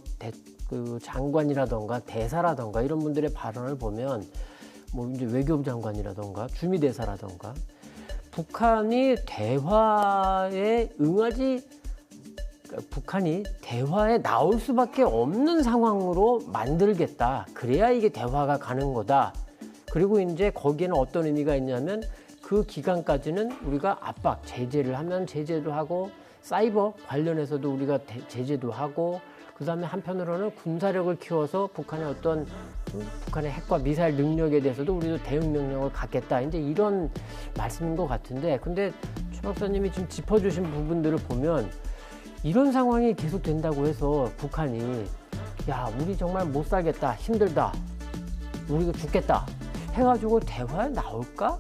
그 장관이라던가 대사라던가 이런 분들의 발언을 보면, 뭐 이제 외교부 장관이라던가 주미대사라던가 북한이 대화에 나올 수밖에 없는 상황으로 만들겠다. 그래야 이게 대화가 가는 거다. 그리고 이제 거기에는 어떤 의미가 있냐면 그 기간까지는 우리가 제재를 하면 제재도 하고, 사이버 관련해서도 우리가 제재도 하고, 그다음에 한편으로는 군사력을 키워서 북한의 핵과 미사일 능력에 대해서도 우리도 대응 능력을 갖겠다, 이제 이런 말씀인 것 같은데, 근데 최 박사님이 지금 짚어주신 부분들을 보면 이런 상황이 계속 된다고 해서 북한이 우리 정말 못 살겠다, 힘들다, 우리가 죽겠다 해가지고 대화에 나올까?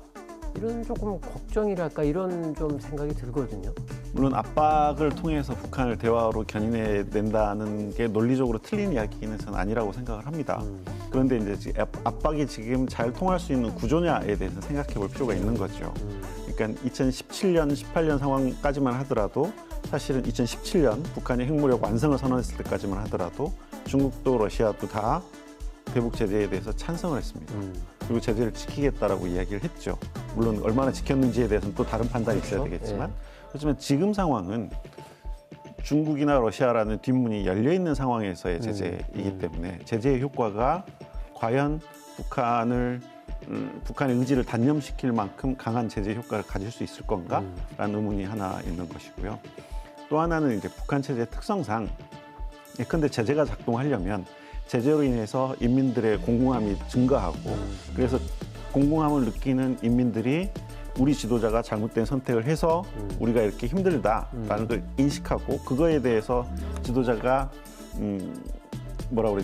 이런 조금 걱정이랄까, 이런 좀 생각이 들거든요. 물론 압박을 통해서 북한을 대화로 견인해낸다는 게 논리적으로 틀린 이야기는 저는 아니라고 생각을 합니다. 그런데 이제 압박이 지금 잘 통할 수 있는 구조냐에 대해서 생각해 볼 필요가 있는 거죠. 그러니까 2017년, 18년 상황까지만 하더라도, 사실은 2017년 북한이 핵무력 완성을 선언했을 때까지만 하더라도 중국도 러시아도 다 대북 제재에 대해서 찬성을 했습니다. 그리고 제재를 지키겠다라고 이야기를 했죠. 물론 얼마나 지켰는지에 대해서는 또 다른 판단이 있어야 되겠지만, 예. 그렇지만 지금 상황은 중국이나 러시아라는 뒷문이 열려 있는 상황에서의 제재이기 때문에 제재의 효과가 과연 북한의 의지를 단념시킬 만큼 강한 제재 효과를 가질 수 있을 건가라는 의문이 하나 있는 것이고요. 또 하나는 이제 북한 체제의 특성상, 예컨대 제재가 작동하려면 제재로 인해서 인민들의 공공함이 증가하고, 그래서 공공함을 느끼는 인민들이 우리 지도자가 잘못된 선택을 해서 우리가 이렇게 힘들다라는 걸 인식하고, 그거에 대해서 지도자가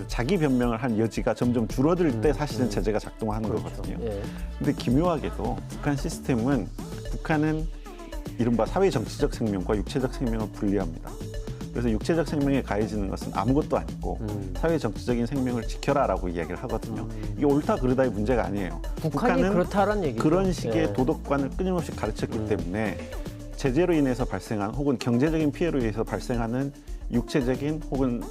자기 변명을 한 여지가 점점 줄어들 때 사실은 제재가 작동하는 거거든요. 예. 근데 기묘하게도 북한 시스템은, 북한은 이른바 사회 정치적 생명과 육체적 생명을 분리합니다. 그래서 육체적 생명에 가해지는 것은 아무것도 아니고 사회 정치적인 생명을 지켜라라고 이야기를 하거든요. 이게 옳다 그르다의 문제가 아니에요. 북한이 그렇다라는 얘기죠. 그런 식의 예. 도덕관을 끊임없이 가르쳤기 때문에 제재로 인해서 발생한 혹은 경제적인 피해로 인해서 발생하는 육체적인 혹은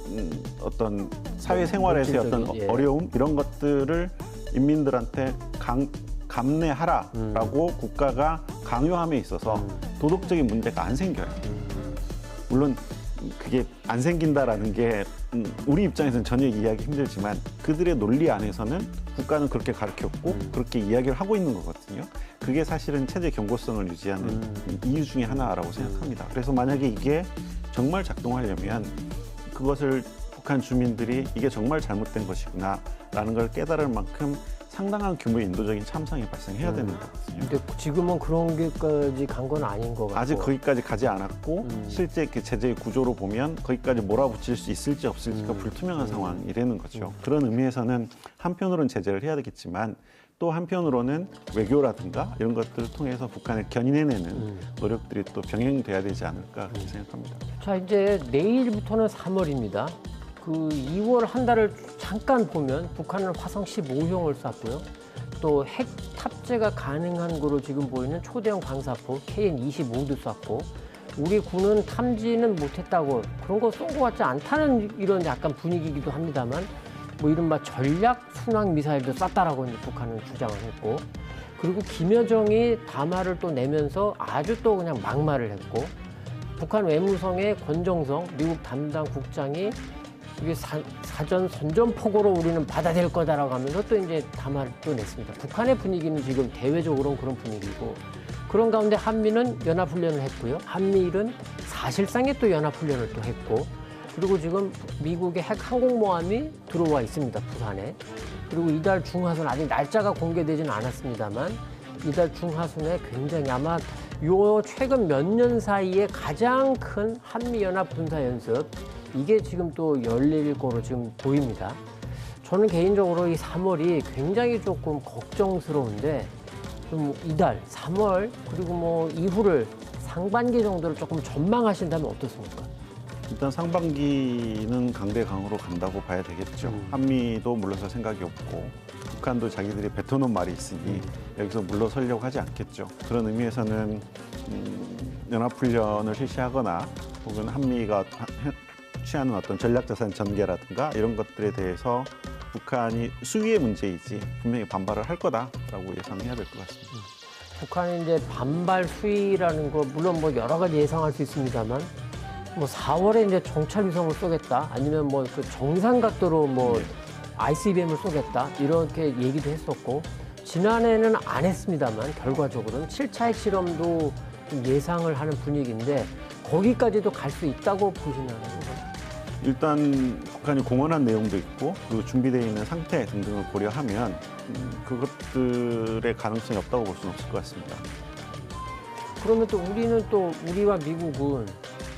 어떤 사회생활에서의 어떤 예. 어려움, 이런 것들을 인민들한테 감내하라라고 국가가 강요함에 있어서 도덕적인 문제가 안 생겨요. 물론 그게 안 생긴다라는 게 우리 입장에서는 전혀 이해하기 힘들지만, 그들의 논리 안에서는 국가는 그렇게 가르쳤고 그렇게 이야기를 하고 있는 거거든요. 그게 사실은 체제 경고성을 유지하는 이유 중에 하나라고 생각합니다. 그래서 만약에 이게 정말 작동하려면 그것을 북한 주민들이 이게 정말 잘못된 것이구나라는 걸 깨달을 만큼 상당한 규모의 인도적인 참상이 발생해야 되는 거거든요. 근데 지금은 그런 게까지 간 건 아닌 것 같고. 아직 거기까지 가지 않았고 실제 그 제재의 구조로 보면 거기까지 몰아붙일 수 있을지 없을지가 불투명한 상황이라는 거죠. 그런 의미에서는 한편으로는 제재를 해야 되겠지만 또 한편으로는 외교라든가 이런 것들을 통해서 북한을 견인해내는 노력들이 또 병행돼야 되지 않을까 그렇게 생각합니다. 자, 이제 내일부터는 3월입니다. 그 2월 한 달을 잠깐 보면 북한은 화성 15형을 쐈고요. 또 핵 탑재가 가능한 거로 지금 보이는 초대형 방사포 KN-25도 쐈고, 우리 군은 탐지는 못했다고, 그런 거 쏜 것 같지 않다는 이런 약간 분위기이기도 합니다만, 뭐 이른바 전략 순항 미사일도 쐈다라고 이제 북한은 주장을 했고, 그리고 김여정이 담화를 또 내면서 아주 또 그냥 막말을 했고, 북한 외무성의 권정성 미국 담당 국장이 이게 사전 선전포고로 우리는 받아들일 거다라고 하면서 또 이제 담화를 또 냈습니다. 북한의 분위기는 지금 대외적으로는 그런 분위기고, 그런 가운데 한미는 연합훈련을 했고요. 한미일은 사실상의 또 연합훈련을 또 했고, 그리고 지금 미국의 핵 항공모함이 들어와 있습니다, 부산에. 그리고 이달 중하순, 아직 날짜가 공개되지는 않았습니다만 이달 중하순에 굉장히 아마 요 최근 몇 년 사이에 가장 큰 한미연합 군사연습, 이게 지금 또 열릴 거로 지금 보입니다. 저는 개인적으로 이 3월이 굉장히 조금 걱정스러운데, 좀 이달 3월 그리고 뭐 이후를 상반기 정도를 조금 전망하신다면 어떻습니까? 일단 상반기는 강대강으로 간다고 봐야 되겠죠. 한미도 물러설 생각이 없고 북한도 자기들이 뱉어놓은 말이 있으니 여기서 물러서려고 하지 않겠죠. 그런 의미에서는 연합훈련을 실시하거나 혹은 한미가 취하는 어떤 전략자산 전개라든가 이런 것들에 대해서 북한이 수위의 문제이지 분명히 반발을 할 거다라고 예상해야 될 것 같습니다. 북한이 이제 반발 수위라는 거 물론 뭐 여러 가지 예상할 수 있습니다만, 뭐 4월에 이제 정찰위성을 쏘겠다, 아니면 뭐 그 정상 각도로 뭐 ICBM을 쏘겠다 이렇게 얘기도 했었고, 지난해는 안 했습니다만 결과적으로는 7차 핵실험도 좀 예상을 하는 분위기인데 거기까지도 갈 수 있다고 보시나요? 일단 북한이 공언한 내용도 있고 그리고 준비되어 있는 상태 등등을 고려하면 그것들의 가능성이 없다고 볼 수는 없을 것 같습니다. 그러면 또 우리는 또 우리와 미국은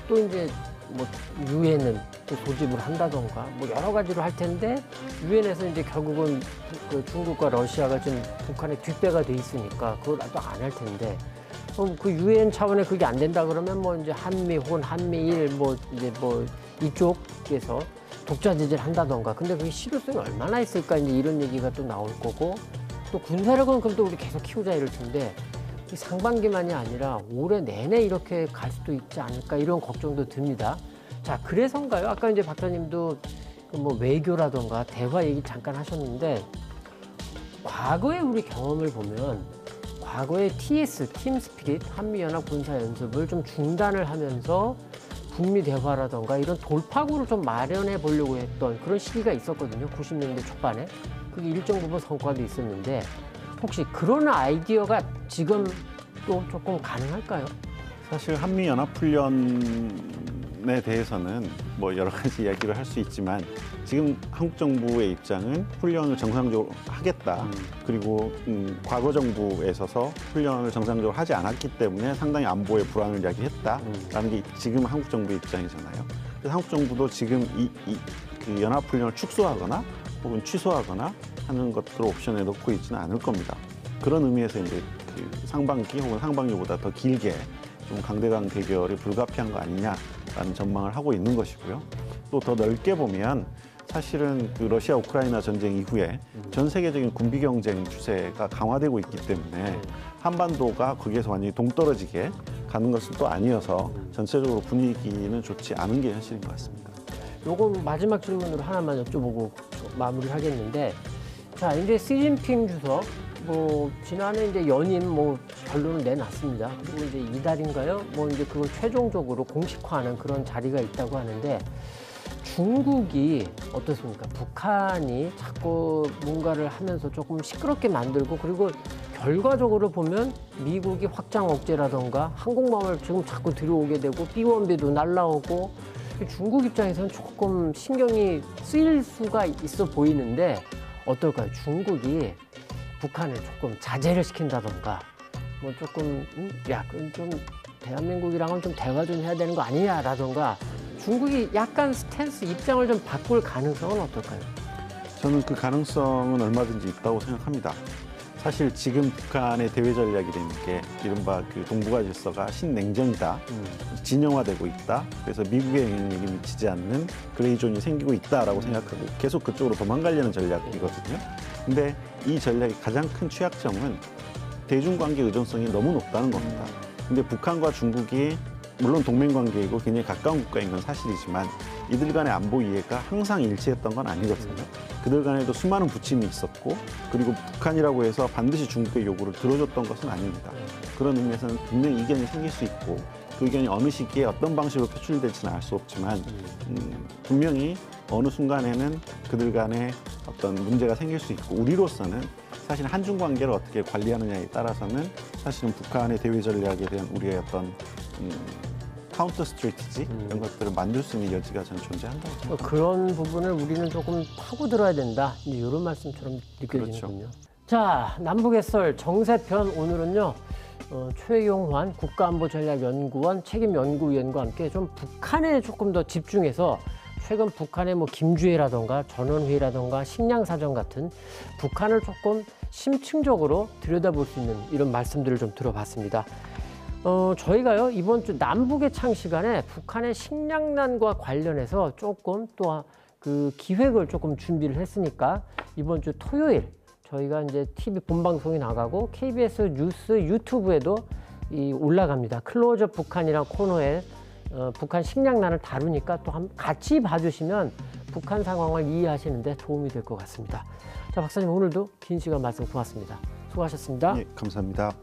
또 이제 뭐 유엔을 또 소집을 한다던가 뭐 여러 가지로 할 텐데, 유엔에서 이제 결국은 그 중국과 러시아가 지금 북한의 뒷배가 돼 있으니까 그걸 또 안 할 텐데, 그럼 그 유엔 차원에 그게 안 된다 그러면 뭐 이제 한미 혹은 한미일 뭐 이제 뭐 이쪽에서 독자 제재를 한다던가, 근데 그게 실효성이 얼마나 있을까 이제 이런 얘기가 또 나올 거고, 또 군사력은 그럼 또 우리 계속 키우자 이럴 텐데 이 상반기만이 아니라 올해 내내 이렇게 갈 수도 있지 않을까 이런 걱정도 듭니다. 자, 그래서인가요? 아까 이제 박사님도 뭐 외교라던가 대화 얘기 잠깐 하셨는데, 과거의 우리 경험을 보면 과거에 TS, 팀 스피릿, 한미연합 군사연습을 좀 중단을 하면서 북미 대화라던가 이런 돌파구를 좀 마련해 보려고 했던 그런 시기가 있었거든요. 90년대 초반에. 그게 일정 부분 성과도 있었는데, 혹시 그런 아이디어가 지금 또 조금 가능할까요? 사실 한미연합훈련에 대해서는 뭐 여러 가지 이야기를 할 수 있지만 지금 한국 정부의 입장은 훈련을 정상적으로 하겠다. 그리고 과거 정부에 있어서 훈련을 정상적으로 하지 않았기 때문에 상당히 안보에 불안을 야기했다라는 게 지금 한국 정부의 입장이잖아요. 그래서 한국 정부도 지금 그 연합훈련을 축소하거나 혹은 취소하거나 하는 것들을 옵션에 넣고 있지는 않을 겁니다. 그런 의미에서 이제 그 상반기 혹은 상반기보다 더 길게 좀 강대강 대결이 불가피한 거 아니냐라는 전망을 하고 있는 것이고요. 또 더 넓게 보면 사실은 그 러시아 우크라이나 전쟁 이후에 전 세계적인 군비 경쟁 추세가 강화되고 있기 때문에 한반도가 거기에서 완전히 동떨어지게 가는 것은 또 아니어서 전체적으로 분위기는 좋지 않은 게 현실인 것 같습니다. 요건 마지막 질문으로 하나만 여쭤보고 마무리하겠는데, 자, 이제 시진핑 주석 뭐 지난해 이제 연임 뭐 결론을 내놨습니다. 그리고 이제 이달인가요? 뭐 이제 그걸 최종적으로 공식화하는 그런 자리가 있다고 하는데, 중국이 어떻습니까? 북한이 자꾸 뭔가를 하면서 조금 시끄럽게 만들고, 그리고 결과적으로 보면 미국이 확장 억제라던가 항공모함을 지금 자꾸 들어오게 되고 B1B도 날라오고, 중국 입장에서는 조금 신경이 쓰일 수가 있어 보이는데 어떨까요? 중국이 북한을 조금 자제를 시킨다던가 뭐 조금 야, 그럼 좀 대한민국이랑은 좀 대화 좀 해야 되는 거 아니냐라던가 중국이 약간 스탠스 입장을 좀 바꿀 가능성은 어떨까요? 저는 그 가능성은 얼마든지 있다고 생각합니다. 사실 지금 북한의 대외 전략이라는 게 이른바 그 동북아 질서가 신냉전이다, 진영화되고 있다. 그래서 미국의 영향력이 미치지 않는 그레이존이 생기고 있다라고 생각하고 계속 그쪽으로 도망가려는 전략이거든요. 근데 이 전략의 가장 큰 취약점은 대중관계 의존성이 너무 높다는 겁니다. 근데 북한과 중국이 물론 동맹관계이고 굉장히 가까운 국가인 건 사실이지만 이들 간의 안보 이해가 항상 일치했던 건 아니거든요. 그들 간에도 수많은 부침이 있었고 그리고 북한이라고 해서 반드시 중국의 요구를 들어줬던 것은 아닙니다. 그런 의미에서는 분명히 이견이 생길 수 있고 그 의견이 어느 시기에 어떤 방식으로 표출될지는 알 수 없지만 분명히 어느 순간에는 그들 간에 어떤 문제가 생길 수 있고 우리로서는 사실 한중 관계를 어떻게 관리하느냐에 따라서는 사실은 북한의 대외 전략에 대한 우리의 어떤 카운터 스트래티지 이런 것들을 만들 수 있는 여지가 저는 존재한다고 생각합니다. 그런 부분을 우리는 조금 파고들어야 된다. 이제 이런 말씀처럼 느껴지는군요. 그렇죠. 자, 남북의 썰 정세편 오늘은요. 최용환 국가안보전략연구원 책임연구위원과 함께 좀 북한에 조금 더 집중해서 최근 북한의 뭐 김주애라던가 전원회의라던가 식량사정 같은 북한을 조금 심층적으로 들여다볼 수 있는 이런 말씀들을 좀 들어봤습니다. 저희가요 이번 주 남북의 창 시간에 북한의 식량난과 관련해서 조금 또 그 기획을 조금 준비를 했으니까 이번 주 토요일 저희가 이제 TV 본방송이 나가고 KBS 뉴스 유튜브에도 올라갑니다. 클로즈업 북한이란 코너에 북한 식량난을 다루니까 또 같이 봐주시면 북한 상황을 이해하시는데 도움이 될 것 같습니다. 자, 박사님 오늘도 긴 시간 말씀 고맙습니다. 수고하셨습니다. 네, 감사합니다.